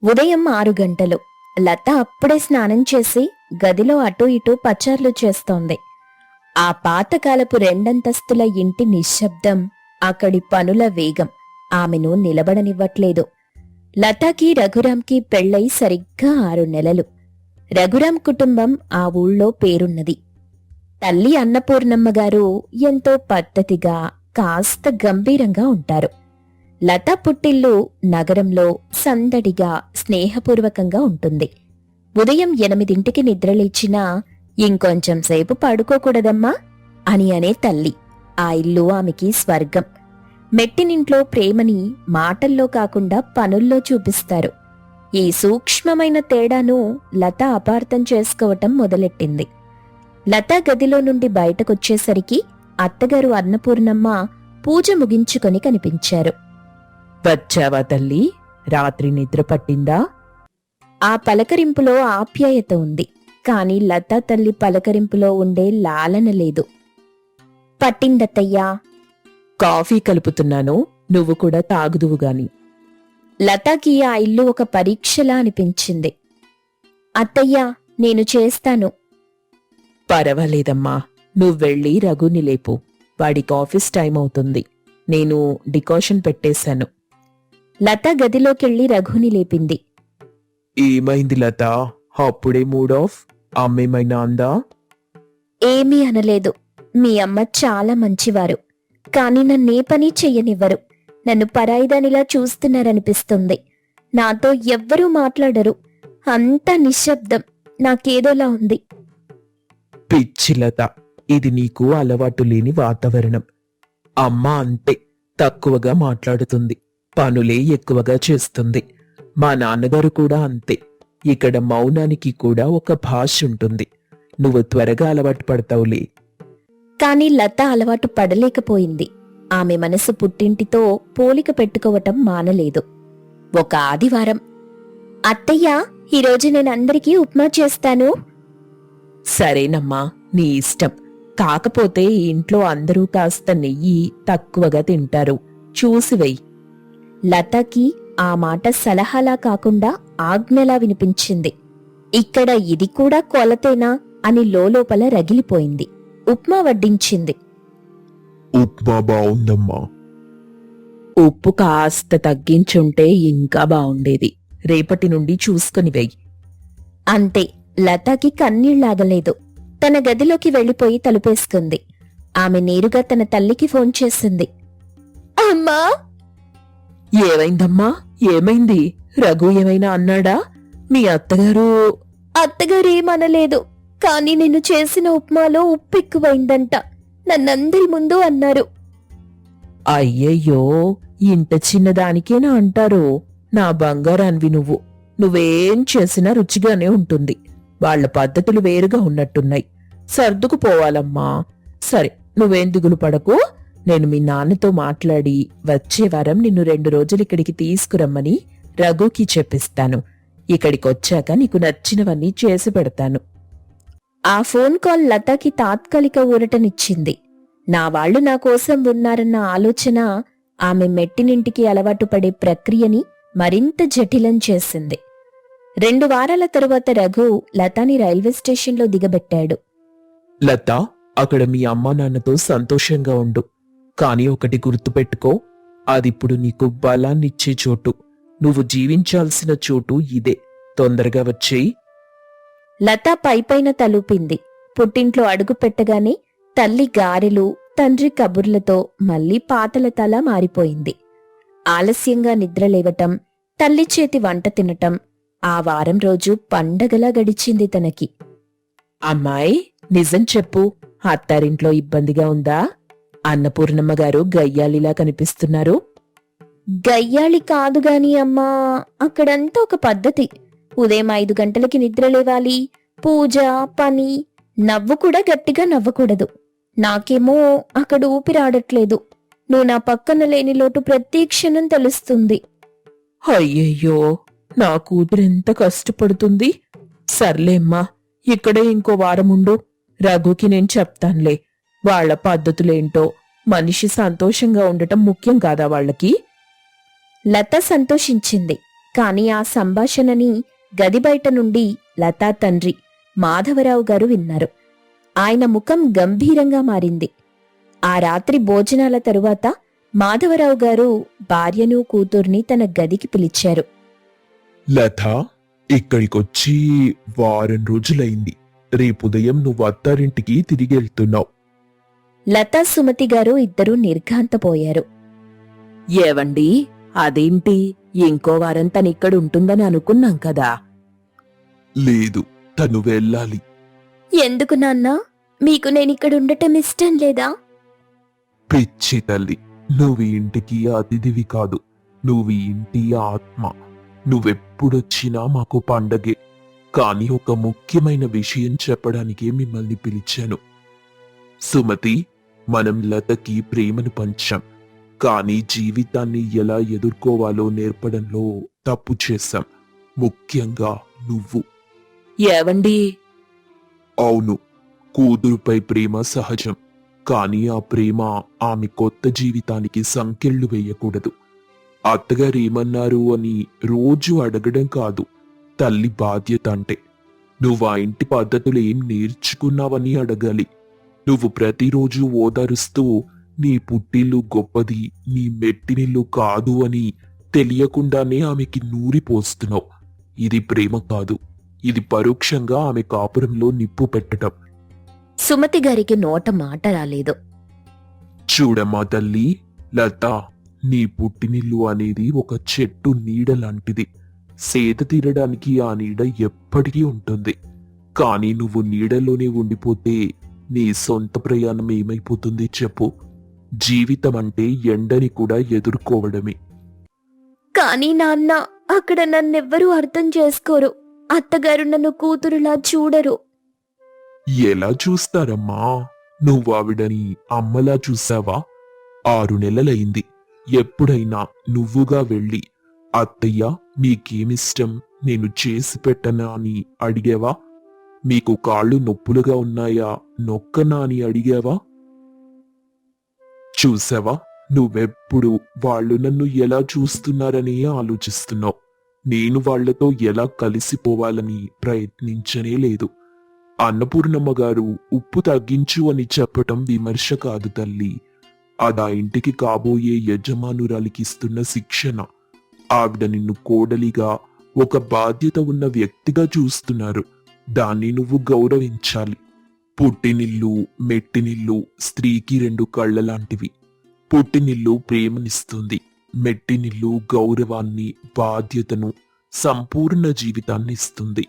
ఉదయం 6 గంటలు. లత అప్పుడే స్నానం చేసి గదిలో అటూ ఇటూ పచార్లు చేస్తోంది. ఆ పాతకాలపు రెండంతస్తుల ఇంటి నిశ్శబ్దం, అక్కడి పనుల వేగం ఆమెను నిలబడనివ్వట్లేదు. లతాకి రఘురాంకి పెళ్ళై సరిగ్గా 6 నెలలు. రఘురాం కుటుంబం ఆ ఊళ్ళో పేరున్నది. తల్లి అన్నపూర్ణమ్మగారు ఎంతో పద్ధతిగా, కాస్త గంభీరంగా ఉంటారు. లత పుట్టిల్లు నగరంలో సందడిగా, స్నేహపూర్వకంగా ఉంటుంది. ఉదయం 8ంటికి నిద్రలేచినా ఇంకొంచెం సేపు పడుకోకూడదమ్మా అని అనే తల్లి. ఆ ఇల్లు ఆమెకి స్వర్గం. మెట్టినింట్లో ప్రేమని మాటల్లో కాకుండా పనుల్లో చూపిస్తారు. ఈ సూక్ష్మమైన తేడాను లత అపార్థం చేసుకోవటం మొదలెట్టింది. లత గదిలో నుండి బయటకొచ్చేసరికి అత్తగారు అన్నపూర్ణమ్మ పూజ ముగించుకొని కనిపించారు. వచ్చావా తల్లి? రాత్రి నిద్ర పట్టిందా? ఆ పలకరింపులో ఆప్యాయత ఉంది, కాని లతా తల్లి పలకరింపులో ఉండే లాలన లేదు. పట్టిందత్తయ్యా. కాఫీ కలుపుతున్నాను, నువ్వు కూడా తాగుదువుగాని. లతాకి ఆ ఇల్లు ఒక పరీక్షలా అనిపించింది. అత్తయ్యా, నేను చేస్తాను. పర్వాలేదమ్మా, నువ్వెళ్ళి రఘుని లేపు. వాడికి ఆఫీస్ టైం అవుతుంది. నేను డికాషన్ పెట్టేశాను. లత గదిలోకెళ్ళి రఘుని లేపింది. ఏమైంది లత? అప్పుడే మూడ్ ఆఫ్? అమ్మేమైనా అందా? ఏమీ అనలేదు. మీ అమ్మ చాలా మంచివారు, కాని నన్నే పని చెయ్యనివ్వరు. నన్ను పరాయిదానిలా చూస్తున్నారనిపిస్తుంది. నాతో ఎవ్వరూ మాట్లాడరు. అంతా నిశ్శబ్దం. నాకేదోలా ఉంది. పిచ్చి లత, ఇది నీకు అలవాటు లేని వాతావరణం. అమ్మ అంతే, తక్కువగా మాట్లాడుతుంది, పనులే ఎక్కువగా చేస్తుంది. మా నాన్నగారు కూడా అంతే. ఇక్కడ మౌనానికి కూడా ఒక భాష ఉంటుంది. నువ్వు త్వరగా అలవాటు పడతావులే. కాని లత అలవాటు పడలేకపోయింది. ఆమె మనసు పుట్టింటితో పోలిక పెట్టుకోవటం మానలేదు. ఒక ఆదివారం, అత్తయ్యా, ఈరోజు నేనందరికీ ఉప్మా చేస్తాను. సరేనమ్మా, నీ ఇష్టం. కాకపోతే ఈ ఇంట్లో అందరూ కాస్త నెయ్యి తక్కువగా తింటారు, చూసివెయ్యి. లతకి ఆ మాట సలహాలా కాకుండా ఆజ్ఞలా వినిపించింది. ఇక్కడ ఇది కూడా కొలతేనా అని లోలోపల రగిలిపోయింది. ఉప్మా వడ్డించింది. ఉప్మా బావుందమ్మా. ఉప్పు కాస్త తగ్గించుంటే ఇంకా బావుండేది. రేపటి నుండి చూసుకుని వెయ్యి. అంతే. లతాకి కన్నీళ్లాగలేదు. తన గదిలోకి వెళ్లిపోయి తలుపేసుకుంది. ఆమె నేరుగా తన తల్లికి ఫోన్ చేసింది. అమ్మా! ఏమైందమ్మా? ఏమైంది? రఘు ఏమైనా అన్నాడా? మీ అత్తగారు? అత్తగారేమనలేదు, కాని నేను చేసిన ఉప్మాలో ఉప్పు ఎక్కువైందంట. నన్నందరి ముందు అన్నారు. అయ్యయ్యో, ఇంత చిన్నదానికేనా అంటారు? నా బంగారాన్వి నువ్వు. నువ్వేం చేసినా రుచిగానే ఉంటుంది. వాళ్ల పద్ధతులు వేరుగా ఉన్నట్టున్నాయి. సర్దుకుపోవాలమ్మా. సరే, నువ్వేం దిగులు పడకు. నేను మీ నాన్నతో మాట్లాడి వచ్చే వారం నిన్ను 2 రోజులు ఇక్కడికి తీసుకురమ్మని రఘుకి చెప్పిస్తాను. ఇక్కడికొచ్చాక నీకు నచ్చినవన్నీ చేసి పెడతాను. ఆ ఫోన్ కాల్ లతాకి తాత్కాలిక ఊరటనిచ్చింది. నా వాళ్లు నా కోసం ఉన్నారన్న ఆలోచన ఆమె మెట్టినింటికి అలవాటు పడే ప్రక్రియని మరింత జటిలం చేసింది. 2 వారాల తరువాత రఘు లతాని రైల్వే స్టేషన్లో దిగబెట్టాడు. లత, అక్కడ మీ అమ్మా నాన్నతో సంతోషంగా ఉండు. కాని ఒకటి గుర్తుపెట్టుకో, అదిప్పుడు నీకు బలాన్నిచ్చే చోటు. నువ్వు జీవించాల్సిన చోటు ఇదే. తొందరగా వచ్చేయి. లత పైపైన తలూపింది. పుట్టింట్లో అడుగు పెట్టగానే తల్లి గారెలు, తండ్రి కబుర్లతో మళ్లీ పాతలతలా మారిపోయింది. ఆలస్యంగా నిద్రలేవటం, తల్లి చేతి వంట తినటం, ఆ వారం రోజు పండగలా గడిచింది తనకి. అమ్మాయి, నిజం చెప్పు. అత్తారింట్లో ఇబ్బందిగా ఉందా? అన్నపూర్ణమ్మ గారు గయ్యాలిలా కనిపిస్తున్నారు. గయ్యాళి కాదుగాని అమ్మా, అక్కడంతా ఒక పద్ధతి. ఉదయం 5 గంటలకి నిద్రలేవాలి, పూజ, పని. నవ్వు కూడా గట్టిగా నవ్వకూడదు. నాకేమో అక్కడ ఊపిరాడట్లేదు. నువ్వు నా పక్కన లేని లోటు ప్రతి క్షణం తెలుస్తుంది. అయ్యయ్యో, నా కూతురెంత కష్టపడుతుంది. సర్లేమ్మా, ఇక్కడే ఇంకో వారముండు. రఘుకి నేను చెప్తాన్లే. వాళ్ల పద్ధతులేంటో. మనిషి సంతోషంగా ఉండటం ముఖ్యం కాదా వాళ్ళకి? లత సంతోషించింది. కాని ఆ సంభాషణని గది బయట నుండి లతా తండ్రి మాధవరావు గారు విన్నారు. ఆయన ముఖం గంభీరంగా మారింది. ఆ రాత్రి భోజనాల తరువాత మాధవరావు గారు భార్యను కూతుర్ని తన గదికి పిలిచారు. లత, ఇక్కడికొచ్చి వారం రోజులైంది. రేపుదయం నువ్వు అత్తారింటికి తిరిగి వెళ్తున్నావు. లతా సుమతి గారు ఇద్దరూ నిర్ఘాంతపోయారు. ఏవండి, అదేంటి? ఇంకో వారం తనిక్కడుంటుందని అనుకున్నాం కదా. లేదు, తను వెళ్ళాలి. ఎందుకు నాన్నా? మీకు నేనిక్కడుండటం ఇష్టం లేదా? పిచ్చి తల్లి, నువ్వు ఈ ఇంటికి అతిథివి కాదు, నువ్వు ఈ ఇంటి ఆత్మ. నువ్వెప్పుడొచ్చినా మాకు పండగే. కాని ఒక ముఖ్యమైన విషయం చెప్పడానికే మిమ్మల్ని పిలిచాను. సుమతి, మనం లతకి ప్రేమను పంచాం, కానీ జీవితాన్ని ఎలా ఎదుర్కోవాలో నేర్పడంలో తప్పు చేశాం. ముఖ్యంగా నువ్వు. ఏవండి? అవును, కూతురుపై ప్రేమ సహజం, కానీ ఆ ప్రేమ ఆమె కొత్త జీవితానికి సంకెళ్ళు వేయకూడదు. అత్తగారు ఏమన్నారు అని రోజు అడగడం కాదు తల్లి బాధ్యత అంటే. నువ్వు ఆ ఇంటి పద్ధతులు ఏం నేర్చుకున్నావని అడగాలి. నువ్వు ప్రతిరోజు ఓదారుస్తూ నీ పుట్టిల్లు గొప్పది, నీ మెట్టినిల్లు కాదు అని తెలియకుండానే ఆమెకి నూరిపోస్తున్నావు. ఇది ప్రేమ కాదు, ఇది పరోక్షంగా ఆమె కాపురంలో నిప్పు పెట్టడం. సుమతి గారికి నోట మాట రాలేదు. చూడమ్మా తల్లి, లత, నీ పుట్టినిల్లు అనేది ఒక చెట్టు నీడ లాంటిది. సేద తీరడానికి ఆ నీడ ఎప్పటికీ ఉంటుంది. కానీ నువ్వు నీడలోనే ఉండిపోతే నీ సొంత ప్రయాణం ఏమైపోతుంది చెప్పు? జీవితం అంటే ఎండని కూడా ఎదుర్కోవడమే. కానీ నాన్న, అక్కడ నన్నెవ్వరూ అర్థం చేసుకోరు. అత్తగారు నన్ను కూతురులా చూడరు. ఎలా చూస్తారమ్మా? నువ్వు ఆవిడని అమ్మలా చూసావా? 6 నెలలైంది. ఎప్పుడైనా నువ్వుగా వెళ్ళి అత్తయ్య మీకేమిష్టం, నేను చేసి పెట్టనా అని అడిగావా? మీకు కాళ్ళు నొప్పులుగా ఉన్నాయా, నొక్కనా అని అడిగావా? చూసావా, నువ్వెప్పుడు వాళ్ళు నన్ను ఎలా చూస్తున్నారని ఆలోచిస్తున్నావు. నేను వాళ్లతో ఎలా కలిసిపోవాలని ప్రయత్నించనే లేదు. అన్నపూర్ణమ్మ గారు ఉప్పు తగ్గించు అని చెప్పటం విమర్శ కాదు తల్లి, అదా ఇంటికి కాబోయే యజమానురాలికి ఇస్తున్న శిక్షణ. ఆవిడ నిన్ను కోడలిగా, ఒక బాధ్యత ఉన్న వ్యక్తిగా చూస్తున్నారు. దాన్ని నువ్వు గౌరవించాలి. పుట్టినిల్లు, మెట్టినిల్లు స్త్రీకి 2 కళ్ళ లాంటివి. పుట్టినిల్లు ప్రేమనిస్తుంది, మెట్టినిల్లు గౌరవాన్ని, బాధ్యతను, సంపూర్ణ జీవితాన్ని ఇస్తుంది.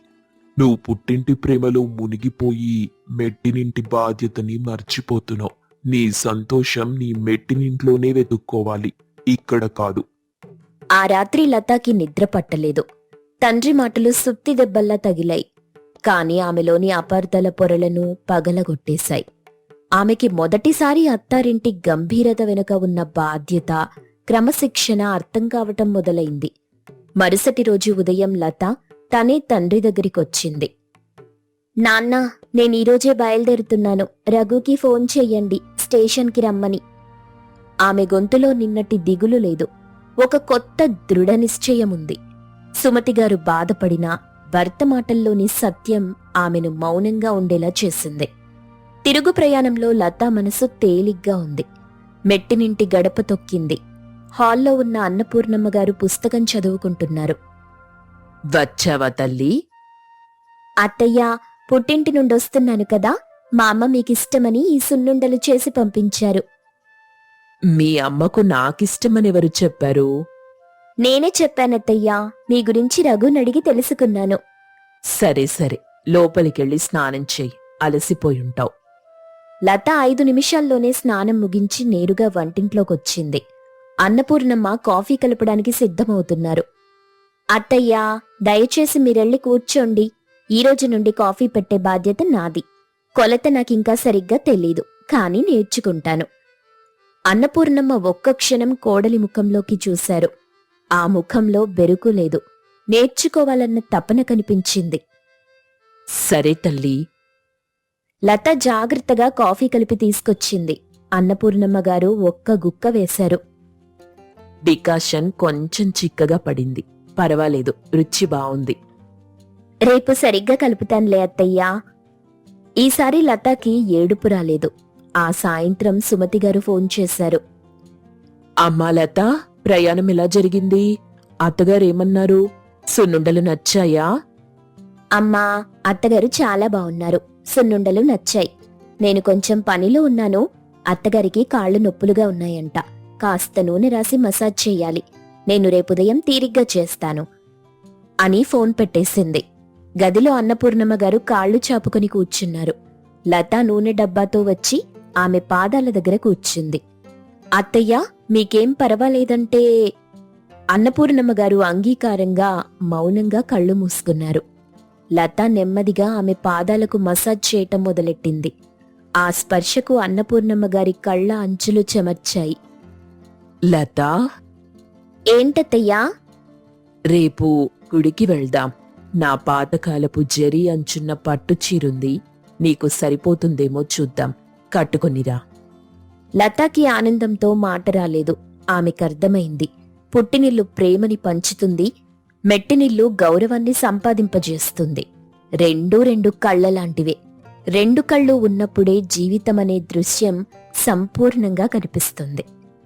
నువ్వు పుట్టింటి ప్రేమలో మునిగిపోయి మెట్టినింటి బాధ్యతని మర్చిపోతున్నావు. నీ సంతోషం నీ మెట్టినింట్లోనే వెతుక్కోవాలి, ఇక్కడ కాదు. ఆ రాత్రి లతాకి నిద్ర పట్టలేదు. తండ్రి మాటలు సుత్తి దెబ్బల్లా తగిలాయి. కాని ఆమెలోని అపార్థాల పొరలను పగలగొట్టేశాయి. ఆమెకి మొదటిసారి అత్తారింటి గంభీరత వెనుక ఉన్న బాధ్యత, క్రమశిక్షణ అర్థం కావటం మొదలైంది. మరుసటి రోజు ఉదయం లత తనే తండ్రి దగ్గరికొచ్చింది. నాన్న, నేనీరోజే బయలుదేరుతున్నాను. రఘుకి ఫోన్ చెయ్యండి, స్టేషన్కి రమ్మని. ఆమె గొంతులో నిన్నటి దిగులు లేదు, ఒక కొత్త దృఢ నిశ్చయముంది. సుమతిగారు బాధపడినా భర్త మాటల్లోని సత్యం ఆమెను మౌనంగా ఉండేలా చేసింది. తిరుగు ప్రయాణంలో లత మనసు తేలిగ్గా ఉంది. మెట్టినింటి గడప తొక్కింది. హాల్లో ఉన్న అన్నపూర్ణమ్మ గారు పుస్తకం చదువుకుంటున్నారు. వచ్చావా తల్లి? అత్తయ్య, పుట్టింటి నుండొస్తున్నాను కదా, మా అమ్మ మీకిష్టమని ఈ సున్నుండలు చేసి పంపించారు. మీ అమ్మకు నాకిష్టమనెవరు చెప్పారు? నేనే చెప్పానత్తయ్యా, మీ గురించి రఘునడిగి తెలుసుకున్నాను. సరే సరే, లోపలికెళ్ళి స్నానం చెయ్యి, అలసిపోయుంటావు. లత 5 నిమిషాల్లోనే స్నానం ముగించి నేరుగా వంటింట్లోకొచ్చింది. అన్నపూర్ణమ్మ కాఫీ కలపడానికి సిద్ధమవుతున్నారు. అత్తయ్యా, దయచేసి మీరెళ్ళి కూర్చోండి. ఈరోజు నుండి కాఫీ పెట్టే బాధ్యత నాది. కొలత నాకింకా సరిగ్గా తెలీదు, కాని నేర్చుకుంటాను. అన్నపూర్ణమ్మ ఒక్క క్షణం కోడలి ముఖంలోకి చూశారు. ఆ ముఖంలో బెరుకు లేదు, నేర్చుకోవాలన్న తపన కనిపించింది. సరే తల్లి. లత జాగ్రత్తగా కాఫీ కలిపి తీసుకొచ్చింది. అన్నపూర్ణమ్మ గారు ఒక్క గుక్క వేశారు. డికాషన్ కొంచెం చిక్కగా పడింది. పర్వాలేదు, రుచి బావుంది. రేపు సరిగ్గా కలుపుతానులే అత్తయ్యా. ఈసారి లతాకి ఏడుపు రాలేదు. ఆ సాయంత్రం సుమతి గారు ఫోన్ చేశారు. అమ్మా లత, ప్రయాణం ఎలా జరిగింది? అత్తగారేమన్నారు? సున్నుండలు నచ్చాయా? అమ్మా, అత్తగారు చాలా బావున్నారు. సున్నుండలు నచ్చాయి. నేను కొంచెం పనిలో ఉన్నాను. అత్తగారికి కాళ్ళు నొప్పులుగా ఉన్నాయంట. కాస్త నూనె రాసి మసాజ్ చెయ్యాలి. నేను రేపు ఉదయం తీరిగ్గా చేస్తాను అని ఫోన్ పెట్టేసింది. గదిలో అన్నపూర్ణమ్మ గారు కాళ్ళు చాపుకొని కూర్చున్నారు. లత నూనె డబ్బాతో వచ్చి ఆమె పాదాల దగ్గర కూర్చుంది. అత్తయ్య, మీకేం పర్వాలేదంటే? అన్నపూర్ణమ్మ గారు అంగీకారంగా మౌనంగా కళ్ళు మూసుకున్నారు. లత నెమ్మదిగా ఆమె పాదాలకు మసాజ్ చేయటం మొదలెట్టింది. ఆ స్పర్శకు అన్నపూర్ణమ్మ గారి కళ్ళ అంచులు చెమర్చాయి. లత, ఏంటత్తయ్యా? రేపు గుడికి వెళ్దాం. నా పాతకాలపు జరీ అంచున్న పట్టు చీరుంది, నీకు సరిపోతుందేమో చూద్దాం. కట్టుకొనిరా. లతాకి ఆనందంతో మాట రాలేదు. ఆమెకర్థమైంది, పుట్టినిల్లు ప్రేమని పంచుతుంది, మెట్టినిల్లు గౌరవాన్ని సంపాదింపజేస్తుంది. రెండూ రెండు కళ్ళలాంటివే. రెండు కళ్ళు ఉన్నప్పుడే జీవితమనే దృశ్యం సంపూర్ణంగా కనిపిస్తుంది.